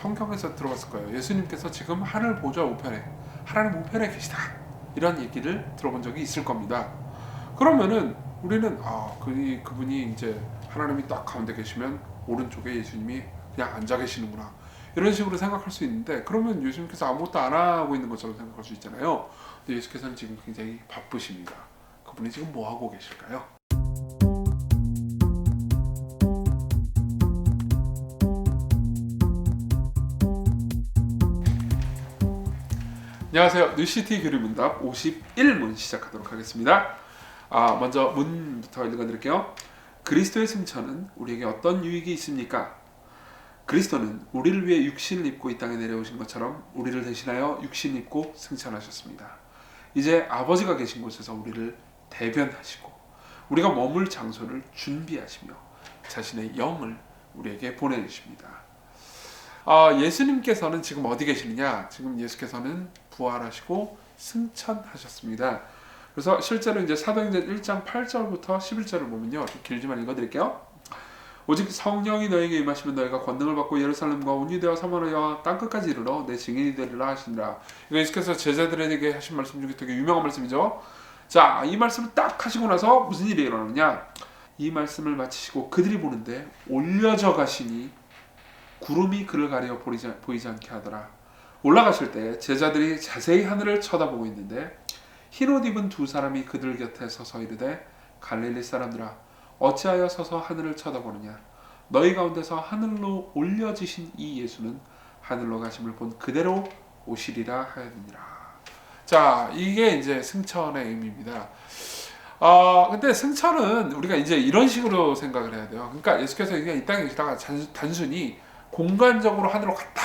성경에서 들어봤을 거예요. 예수님께서 지금 하늘 보좌 우편에, 하나님 우편에 계시다, 이런 얘기를 들어본 적이 있을 겁니다. 그러면은 우리는 그분이 이제 하나님이 딱 가운데 계시면 오른쪽에 예수님이 그냥 앉아 계시는구나, 이런 식으로 생각할 수 있는데, 그러면 예수님께서 아무것도 안 하고 있는 것처럼 생각할 수 있잖아요. 근데 예수께서는 지금 굉장히 바쁘십니다. 그분이 지금 뭐 하고 계실까요? 안녕하세요. 뉴시티 교리문답 51문 시작하도록 하겠습니다. 먼저 문부터 읽어드릴게요. 그리스도의 승천은 우리에게 어떤 유익이 있습니까? 그리스도는 우리를 위해 육신을 입고 이 땅에 내려오신 것처럼 우리를 대신하여 육신을 입고 승천하셨습니다. 이제 아버지가 계신 곳에서 우리를 대변하시고 우리가 머물 장소를 준비하시며 자신의 영을 우리에게 보내주십니다. 예수님께서는 지금 어디 계시느냐? 지금 예수께서는 부활하시고 승천하셨습니다. 그래서 실제로 이제 사도행전 1장 8절부터 11절을 보면요, 좀 길지만 읽어드릴게요. 오직 성령이 너에게 임하시면 너희가 권능을 받고 예루살렘과 온 유대와 사마리아와 땅끝까지 이르러 내 증인이 되리라 하시니라. 이거 예수께서 제자들에게 하신 말씀 중에 되게 유명한 말씀이죠. 자, 이 말씀을 딱 하시고 나서 무슨 일이 일어나느냐? 이 말씀을 마치시고 그들이 보는데 올려져 가시니 구름이 그를 가려 보이지 않게 하더라. 올라가실 때 제자들이 자세히 하늘을 쳐다보고 있는데 흰옷 입은 두 사람이 그들 곁에 서서 이르되 갈릴리 사람들아, 어찌하여 서서 하늘을 쳐다보느냐? 너희 가운데서 하늘로 올려지신 이 예수는 하늘로 가심을 본 그대로 오시리라 하였느니라. 자, 이게 이제 승천의 의미입니다. 근데 승천은 우리가 이제 이런 식으로 생각을 해야 돼요. 그러니까 예수께서 그냥 이 땅에 계시다가 단순히 공간적으로 하늘로 갔다,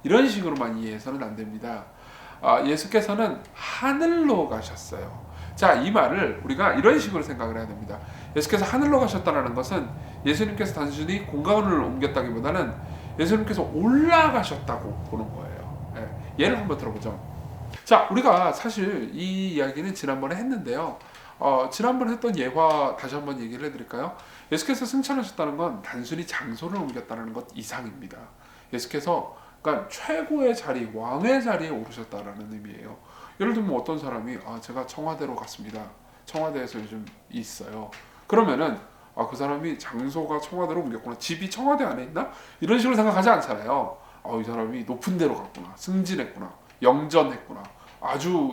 이런 식으로만 이해해서는 안 됩니다. 예수께서는 하늘로 가셨어요. 자, 이 말을 우리가 이런 식으로 생각을 해야 됩니다. 예수께서 하늘로 가셨다는 것은 예수님께서 단순히 공간을 옮겼다기보다는 예수님께서 올라가셨다고 보는 거예요. 예를 한번 들어보죠. 자, 우리가 사실 이 이야기는 지난번에 했는데요. 지난번에 했던 예화 다시 한번 얘기를 해드릴까요? 예수께서 승천하셨다는 건 단순히 장소를 옮겼다는 것 이상입니다. 예수께서 그러니까 최고의 자리, 왕의 자리에 오르셨다라는 의미예요. 예를 들면 어떤 사람이 제가 청와대로 갔습니다. 청와대에서 요즘 있어요. 그러면은 그 사람이 장소가 청와대로 옮겼구나, 집이 청와대 안에 있나? 이런 식으로 생각하지 않잖아요. 이 사람이 높은 데로 갔구나, 승진했구나, 영전했구나, 아주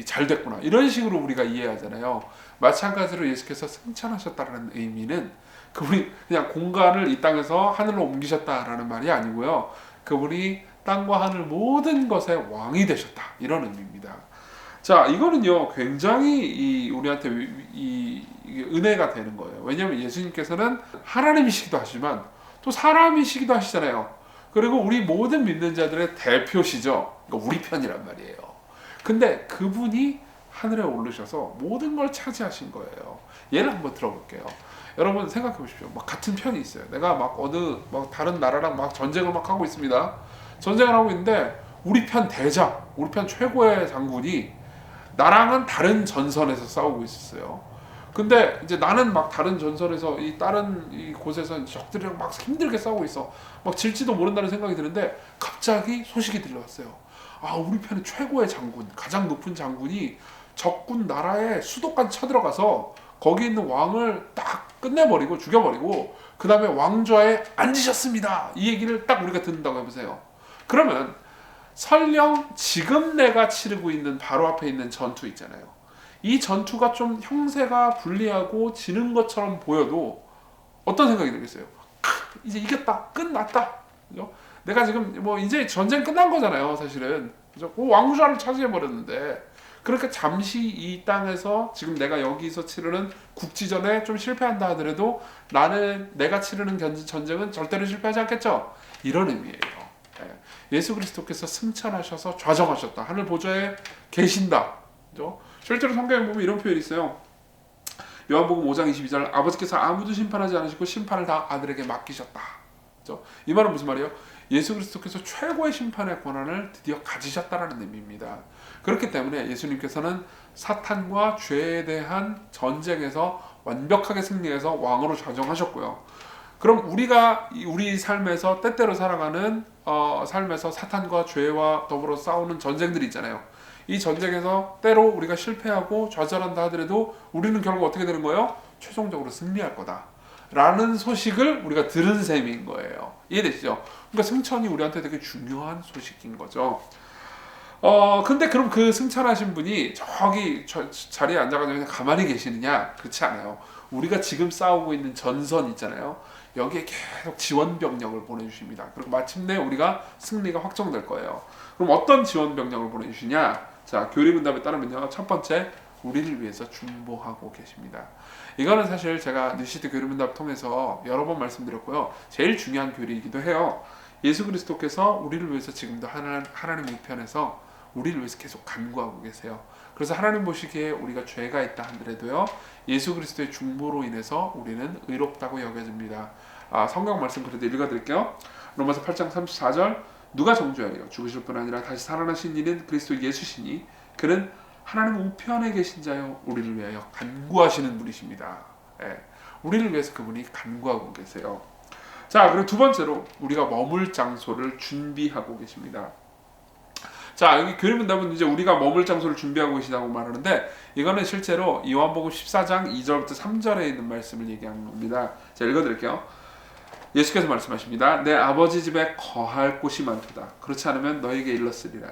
잘 됐구나, 이런 식으로 우리가 이해하잖아요. 마찬가지로 예수께서 승천하셨다는 의미는 그분이 그냥 공간을 이 땅에서 하늘로 옮기셨다라는 말이 아니고요, 그분이 땅과 하늘 모든 것의 왕이 되셨다, 이런 의미입니다. 자, 이거는요 굉장히 우리한테 이게 은혜가 되는 거예요. 왜냐하면 예수님께서는 하나님이시기도 하지만 또 사람이시기도 하시잖아요. 그리고 우리 모든 믿는 자들의 대표시죠. 그러니까 우리 편이란 말이에요. 근데 그분이 하늘에 오르셔서 모든 걸 차지하신 거예요. 예를 한번 들어볼게요. 여러분 생각해 보십시오. 같은 편이 있어요. 내가 다른 나라랑 전쟁을 하고 있습니다. 전쟁을 하고 있는데 우리 편 대장, 우리 편 최고의 장군이 나랑은 다른 전선에서 싸우고 있었어요. 근데 이제 나는 다른 전선에서 다른 곳에서 적들이랑 힘들게 싸우고 있어. 질지도 모른다는 생각이 드는데 갑자기 소식이 들려왔어요. 우리 편의 최고의 장군, 가장 높은 장군이 적군 나라의 수도까지 쳐들어가서 거기 있는 왕을 딱 끝내버리고 죽여버리고 그 다음에 왕좌에 앉으셨습니다. 이 얘기를 딱 우리가 듣는다고 해보세요. 그러면 설령 지금 내가 치르고 있는 바로 앞에 있는 전투 있잖아요. 이 전투가 좀 형세가 불리하고 지는 것처럼 보여도 어떤 생각이 들겠어요? 이제 이겼다, 끝났다, 그죠? 내가 지금 이제 전쟁 끝난 거잖아요, 사실은. 그죠? 왕좌를 차지해 버렸는데, 그렇게 잠시 이 땅에서 지금 내가 여기서 치르는 국지전에 좀 실패한다 하더라도 내가 치르는 전쟁은 절대로 실패하지 않겠죠? 이런 의미예요. 예수 그리스도께서 승천하셔서 좌정하셨다, 하늘 보좌에 계신다, 그죠? 실제로 성경에 보면 이런 표현이 있어요. 요한복음 5장 22절, 아버지께서 아무도 심판하지 않으시고 심판을 다 아들에게 맡기셨다, 그죠? 이 말은 무슨 말이에요? 예수 그리스도께서 최고의 심판의 권한을 드디어 가지셨다라는 의미입니다. 그렇기 때문에 예수님께서는 사탄과 죄에 대한 전쟁에서 완벽하게 승리해서 왕으로 좌정하셨고요. 그럼 우리 삶에서 때때로 살아가는 삶에서 사탄과 죄와 더불어 싸우는 전쟁들이 있잖아요. 이 전쟁에서 때로 우리가 실패하고 좌절한다 하더라도 우리는 결국 어떻게 되는 거예요? 최종적으로 승리할 거다 라는 소식을 우리가 들은 셈인 거예요. 이해되시죠? 그러니까 승천이 우리한테 되게 중요한 소식인 거죠. 근데 그럼 그 승천하신 분이 저기 자리에 앉아가지고 그냥 가만히 계시느냐? 그렇지 않아요. 우리가 지금 싸우고 있는 전선 있잖아요. 여기에 계속 지원 병력을 보내주십니다. 그리고 마침내 우리가 승리가 확정될 거예요. 그럼 어떤 지원 병력을 보내주시냐? 자, 교리문답에 따르면요. 첫 번째, 우리를 위해서 중보하고 계십니다. 이거는 사실 제가 뉴시트 교리문답 통해서 여러 번 말씀드렸고요. 제일 중요한 교리이기도 해요. 예수 그리스도께서 우리를 위해서 지금도 하나님 우편에서 우리를 위해서 계속 간구하고 계세요. 그래서 하나님 보시기에 우리가 죄가 있다 하더라도요, 예수 그리스도의 중보로 인해서 우리는 의롭다고 여겨집니다. 성경 말씀 그래도 읽어드릴게요. 로마서 8장 34절, 누가 정죄하리요? 죽으실 뿐 아니라 다시 살아나신 이는 그리스도 예수시니 그는 하나님 우편에 계신 자요 우리를 위하여 간구하시는 분이십니다. 예, 우리를 위해서 그분이 간구하고 계세요. 자, 그리고 두 번째로 우리가 머물 장소를 준비하고 계십니다. 자, 여기 교리문답은 이제 우리가 머물 장소를 준비하고 계시다고 말하는데, 이거는 실제로 요한복음 14장 2절부터 3절에 있는 말씀을 얘기하는 겁니다. 자, 읽어드릴게요. 예수께서 말씀하십니다. 내 아버지 집에 거할 곳이 많도다. 그렇지 않으면 너에게 일렀으리라.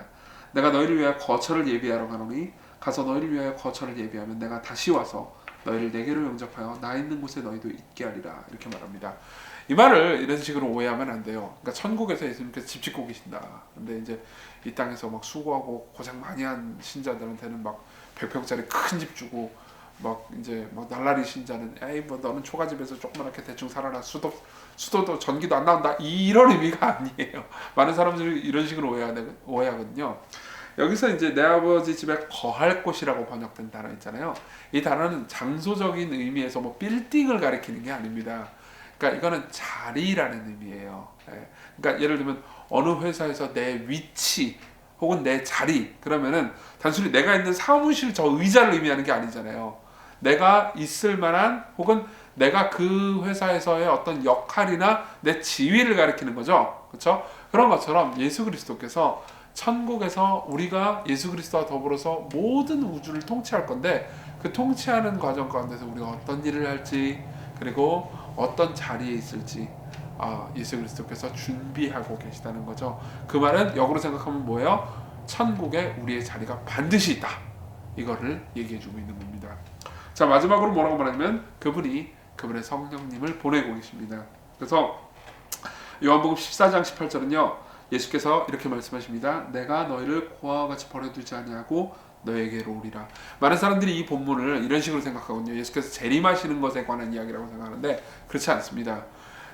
내가 너희를 위하여 거처를 예비하러 가노니 가서 너희를 위하여 거처를 예비하면 내가 다시 와서 너희를 내게로 영접하여 나 있는 곳에 너희도 있게 하리라. 이렇게 말합니다. 이 말을 이런 식으로 오해하면 안 돼요. 그러니까 천국에서 예수님께서 집 짓고 계신다. 근데 이제 이 땅에서 막 수고하고 고생 많이 한 신자들한테는 막 100평짜리 큰 집 주고 막 이제 막 날라리 신자는 에이 뭐 너는 초가집에서 조그맣게 대충 살아라, 수도도 전기도 안 나온다, 이런 의미가 아니에요. 많은 사람들이 이런 식으로 오해하거든요. 여기서 이제 내 아버지 집에 거할 곳이라고 번역된 단어 있잖아요. 이 단어는 장소적인 의미에서 뭐 빌딩을 가리키는 게 아닙니다. 그러니까 이거는 자리라는 의미예요. 그러니까 예를 들면 어느 회사에서 내 위치 혹은 내 자리, 그러면은 단순히 내가 있는 사무실 저 의자를 의미하는 게 아니잖아요. 내가 있을 만한 혹은 내가 그 회사에서의 어떤 역할이나 내 지위를 가리키는 거죠. 그렇죠? 그런 것처럼 예수 그리스도께서 천국에서 우리가 예수 그리스도와 더불어서 모든 우주를 통치할 건데, 그 통치하는 과정 가운데서 우리가 어떤 일을 할지, 그리고 어떤 자리에 있을지 예수 그리스도께서 준비하고 계시다는 거죠. 그 말은 역으로 생각하면 뭐예요? 천국에 우리의 자리가 반드시 있다. 이거를 얘기해주고 있는 겁니다. 자, 마지막으로 뭐라고 말하냐면 그분의 성령님을 보내고 계십니다. 그래서 요한복음 14장 18절은요. 예수께서 이렇게 말씀하십니다. 내가 너희를 고아와 같이 버려두지 아니하고 너에게로 오리라. 많은 사람들이 이 본문을 이런 식으로 생각하거든요. 예수께서 재림하시는 것에 관한 이야기라고 생각하는데 그렇지 않습니다.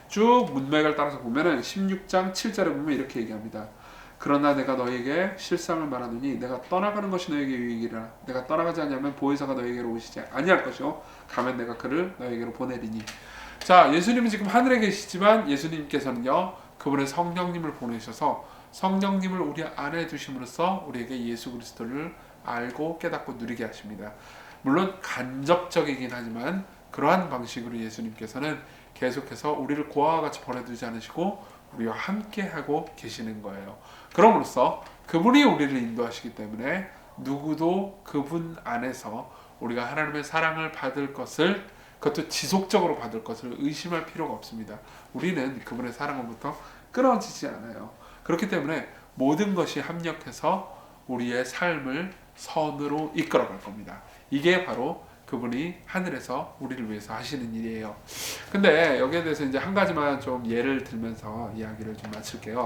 쭉 문맥을 따라서 보면은 16장 7절에 보면 이렇게 얘기합니다. 그러나 내가 너에게 실상을 말하노니 내가 떠나가는 것이 너에게 유익이라. 내가 떠나가지 않으면 보혜사가 너에게로 오시지 아니할 것이요 가면 내가 그를 너에게로 보내리니. 자, 예수님은 지금 하늘에 계시지만 예수님께서는요 그분의 성령님을 보내셔서 성령님을 우리 안에 두심으로써 우리에게 예수 그리스도를 알고 깨닫고 누리게 하십니다. 물론 간접적이긴 하지만 그러한 방식으로 예수님께서는 계속해서 우리를 고아와 같이 버려두지 않으시고 우리와 함께하고 계시는 거예요. 그럼으로써 그분이 우리를 인도하시기 때문에 누구도 그분 안에서 우리가 하나님의 사랑을 받을 것을, 그것도 지속적으로 받을 것을 의심할 필요가 없습니다. 우리는 그분의 사랑으로부터 끊어지지 않아요. 그렇기 때문에 모든 것이 합력해서 우리의 삶을 선으로 이끌어갈 겁니다. 이게 바로 그분이 하늘에서 우리를 위해서 하시는 일이에요. 근데 여기에 대해서 이제 한 가지만 좀 예를 들면서 이야기를 좀 마칠게요.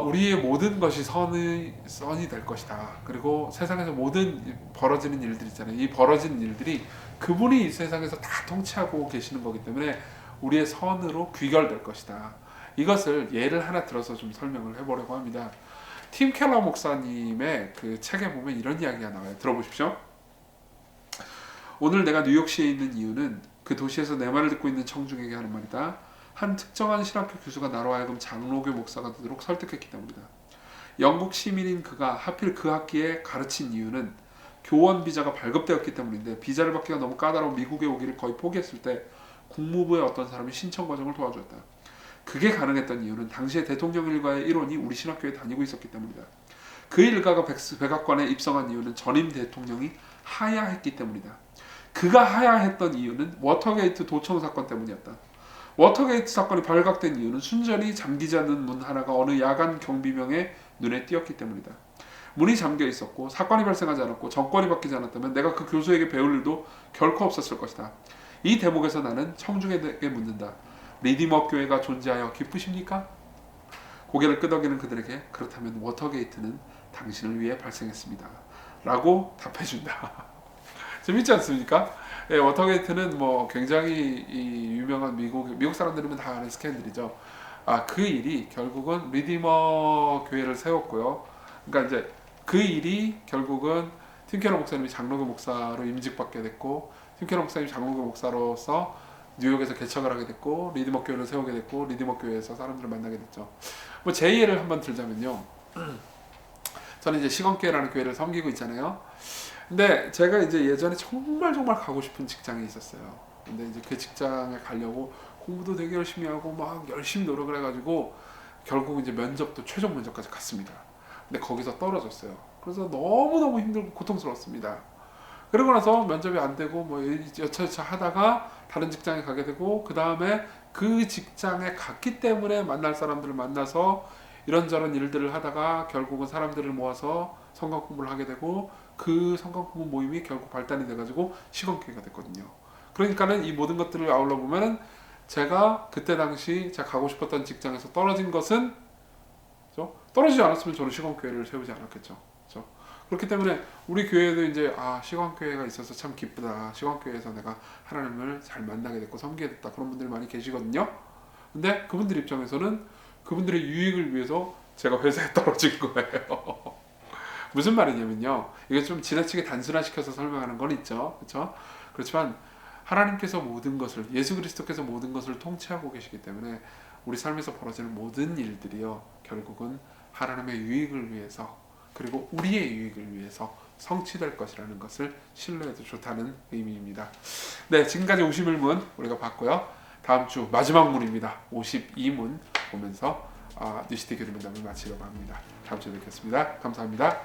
우리의 모든 것이 선이 될 것이다. 그리고 세상에서 모든 벌어지는 일들 있잖아요. 이 벌어지는 일들이 그분이 이 세상에서 다 통치하고 계시는 거기 때문에 우리의 선으로 귀결될 것이다. 이것을 예를 하나 들어서 좀 설명을 해보려고 합니다. 팀 켈러 목사님의 그 책에 보면 이런 이야기가 나와요. 들어보십시오. 오늘 내가 뉴욕시에 있는 이유는 그 도시에서 내 말을 듣고 있는 청중에게 하는 말이다. 한 특정한 신학교 교수가 나로 하여금 장로교 목사가 되도록 설득했기 때문이다. 영국 시민인 그가 하필 그 학기에 가르친 이유는 교원 비자가 발급되었기 때문인데 비자를 받기가 너무 까다로운 미국에 오기를 거의 포기했을 때 국무부의 어떤 사람이 신청 과정을 도와줬다. 그게 가능했던 이유는 당시에 대통령 일가의 일원이 우리 신학교에 다니고 있었기 때문이다. 그 일가가 백악관에 입성한 이유는 전임 대통령이 하야했기 때문이다. 그가 하야했던 이유는 워터게이트 도청 사건 때문이었다. 워터게이트 사건이 발각된 이유는 순전히 잠기지 않는 문 하나가 어느 야간 경비병의 눈에 띄었기 때문이다. 문이 잠겨 있었고 사건이 발생하지 않았고 정권이 바뀌지 않았다면 내가 그 교수에게 배울 일도 결코 없었을 것이다. 이 대목에서 나는 청중에게 묻는다. 리디머 교회가 존재하여 기쁘십니까? 고개를 끄덕이는 그들에게 그렇다면 워터게이트는 당신을 위해 발생했습니다. 라고 답해준다. 재밌지 않습니까? 예, 워터게이트는 뭐 굉장히 이 유명한 미국 사람들이면 다 아는 스캔들이죠. 그 일이 결국은 리디머 교회를 세웠고요. 그러니까 이제 그 일이 결국은 팀케러 목사님이 장로교 목사로 임직받게 됐고, 팀케러 목사님이 장로교 목사로서 뉴욕에서 개척을 하게 됐고, 리디머 교회를 세우게 됐고, 리디머 교회에서 사람들을 만나게 됐죠. 뭐 제 예를 한번 들자면요. 저는 이제 시건교회라는 교회를 섬기고 있잖아요. 근데 제가 이제 예전에 정말 가고 싶은 직장이 있었어요. 근데 이제 그 직장에 가려고 공부도 되게 열심히 하고 막 열심히 노력을 해가지고 결국 이제 면접도 최종 면접까지 갔습니다. 근데 거기서 떨어졌어요. 그래서 너무너무 힘들고 고통스러웠습니다. 그러고 나서 면접이 안 되고 뭐 여차저차 하다가 다른 직장에 가게 되고, 그 다음에 그 직장에 갔기 때문에 만날 사람들을 만나서 이런저런 일들을 하다가 결국은 사람들을 모아서 성경 공부를 하게 되고, 그 성경 공부 모임이 결국 발단이 돼가지고 시건교회가 됐거든요. 그러니까는 이 모든 것들을 아울러 보면은 제가 그때 당시 제가 가고 싶었던 직장에서 떨어진 것은, 그렇죠? 떨어지지 않았으면 저는 시건교회를 세우지 않았겠죠. 그렇죠? 그렇기 때문에 우리 교회도 이제 시건교회가 있어서 참 기쁘다. 시건교회에서 내가 하나님을 잘 만나게 됐고 섬기게 됐다. 그런 분들이 많이 계시거든요. 근데 그분들 입장에서는 그분들의 유익을 위해서 제가 회사에 떨어진 거예요. 무슨 말이냐면요. 이게 좀 지나치게 단순화시켜서 설명하는 건 있죠. 그렇죠? 그렇지만 하나님께서 모든 것을, 예수 그리스도께서 모든 것을 통치하고 계시기 때문에 우리 삶에서 벌어지는 모든 일들이요, 결국은 하나님의 유익을 위해서, 그리고 우리의 유익을 위해서 성취될 것이라는 것을 신뢰해도 좋다는 의미입니다. 네, 지금까지 51문 우리가 봤고요. 다음 주 마지막 문입니다. 52문 보면서 뉴시티 교리 문답을 마치려고 합니다. 다음 주에 뵙겠습니다. 감사합니다.